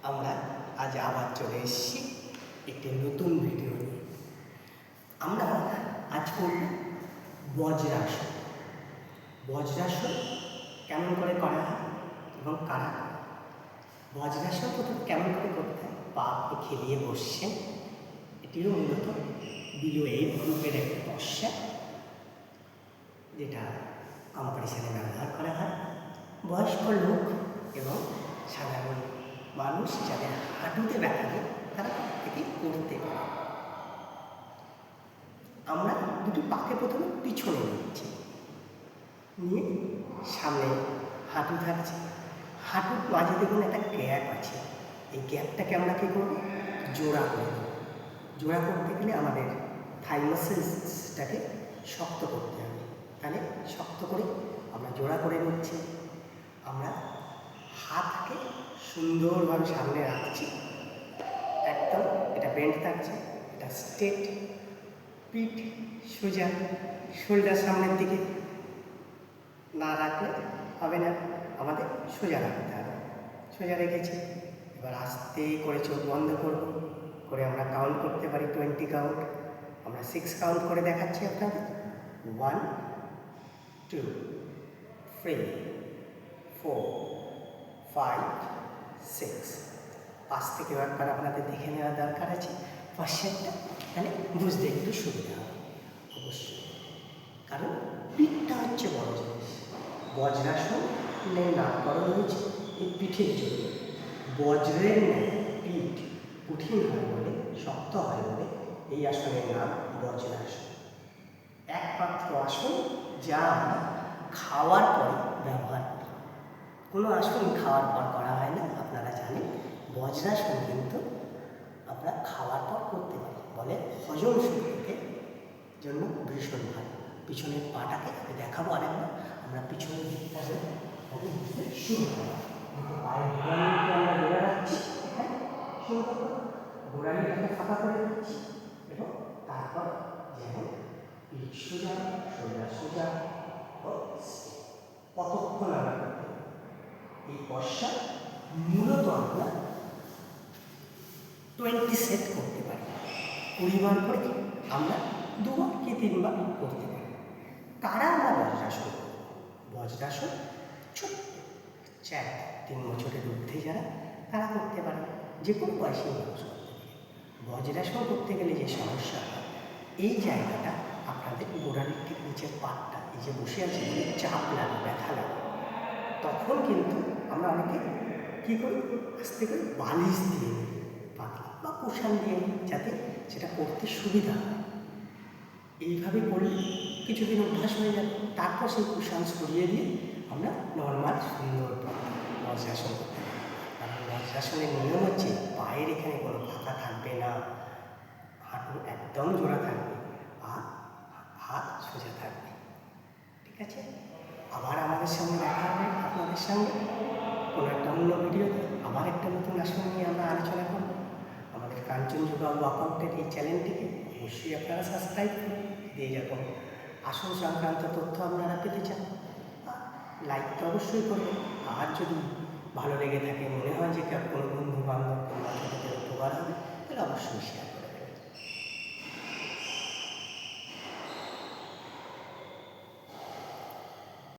আমরা আজ আবার চলে এসেছি একটি নতুন ভিডিও নিয়ে। আমরা আজ করব বজ্রাসন। বজ্রাসন কেমন করে করা হয় এবং কারা করে? বজ্রাসন প্রথমে কেমন করে করতে হয়? পা আপনি খেলিয়ে বসছেন, এটিও মূলত বিলো 8 গ্রুপের একটি পশ্চাৎ, যেটা কম্পিটিশনে ব্যবহার করা হয়। বয়স্ক লোক এবং সাধারণ মানুষ যাদের হাঁটুতে ব্যথা নেই তারা প্রত্যেকেই করতে পারে। আমরা দুটি পাকে প্রথমে পিছনে নিচ্ছি, নিয়ে সামনে হাঁটু থাকছে, হাঁটুর মাঝে দেখুন একটা গ্যাপ আছে। এই গ্যাপটাকে আমরা কী করবো? জোড়া করে দেবো। জোড়া করতে গেলে আমাদের থাই মাসেলসটাকে শক্ত করতে হবে। তাহলে শক্ত করে আমরা জোড়া করে নিচ্ছি। আমরা হাতকে সুন্দরভাবে সামনে রাখছি, একদম এটা বেন্ড থাকছে, এটা স্ট্রেট, পিঠ সোজা, শোল্ডার সামনের দিকে না রাখলে হবে না, আমাদের সোজা রাখতে হবে। সোজা রেখেছি, এবার আস্তে করে চোখ বন্ধ করব, করে আমরা কাউন্ট করতে পারি 20 কাউন্ট। আমরা 6 কাউন্ট করে দেখাচ্ছি আপনাদের। 1 2 3 4 5 6। পাশ থেকে একবার আপনাদের দেখে নেওয়ার দরকার আছে পশ্চাৎটা, তাহলে বুঝতে একটু সুবিধা হবে অবশ্যই। কারণ পিঠটা হচ্ছে বড় জিনিস। বজ্রাসনের নামকরণ হয়েছে এই পিঠের জন্য। বজ্রের ন্যায় পিঠ কঠিন হয় বলে, শক্ত হয় বলে এই আসনের নাম বজ্রাসন। একমাত্র আসন যা আমরা খাওয়ার পরে ব্যবহার করি। কোনো আসন খাওয়ার পর করা হয় না, আপনারা জানেন। বজ্রাসন কিন্তু আমরা খাওয়ার পর করতে পারি, বলে হজম শক্তিকে জন্য ভীষণ ভালো। পিছনের পাটাকে আমি দেখাবো আরেকবার। আমরা পিছনের দিকটা শুরু করি, পায়ের গোড়ালিকে আমরা ধরে রাখছি, এখানে শুরু করবো, গোড়ালিটাকে ফাঁকা করে দিচ্ছি এবং তারপর যেমন পিঠ সোজা, সোজা সোজা, কতক্ষণ আমরা করতে পারি। এই পশ্চাৎ মূলত আমরা 20 সেট করতে পারি। 20 বার করে আমরা 2 বার কি 3 বার করতে পারি। কারা আমরা বজ্রাসন করব? বজ্রাসন ছোট্ট 4-3 বছরের ঊর্ধ্বে যারা, তারা করতে পারে, যে কোনো বয়সী মানুষ করতে পারে। বজ্রাসন করতে গেলে যে সমস্যা হয়, এই জায়গাটা আপনাদের গোড়ালির ঠিক নিচের পাটটা, এই যে বসে আছে চাপ লাগে, ব্যথা লাগে, তখন কিন্তু আমরা অনেকে কী করি, আস্তে করে বালিশ দিয়ে নিই, পাতলা বা কুশান দিয়ে নিই, যাতে সেটা করতে সুবিধা হয়। এইভাবে করলে কিছুদিন অভ্যাস হয়ে যাবে, তারপর সেই কুশান সরিয়ে দিয়ে আমরা নর্মাল সুন্দর বজ্রাসন করতে পারি। কারণ বজ্রাসনের নিয়ম হচ্ছে পায়ের এখানে কোনো ফাঁকা থাকবে না, হাঁটু একদম জোড়া থাকবে আর হাত সোজা থাকবে। ঠিক আছে? আবার আমাদের সঙ্গে দেখা হবে আপনাদের সঙ্গে কোনো একটা অন্য ভিডিওতে। আবার একটা নতুন আসন নিয়ে আমরা আলোচনা করব। আমাদের কাঞ্চনজঙ্ঘা ওয়ার্কআউটের এই চ্যানেলটিকে অবশ্যই আপনারা সাবস্ক্রাইব করুন। এই রকম আসন সংক্রান্ত তথ্য আপনারা পেতে চান, লাইক তো অবশ্যই করবেন। আর যদি ভালো লেগে থাকে, মনে হয় যে কোনো বন্ধু বান্ধব কিংবা ছোটদের উপকার হবে, তাহলে অবশ্যই শেয়ার করুন।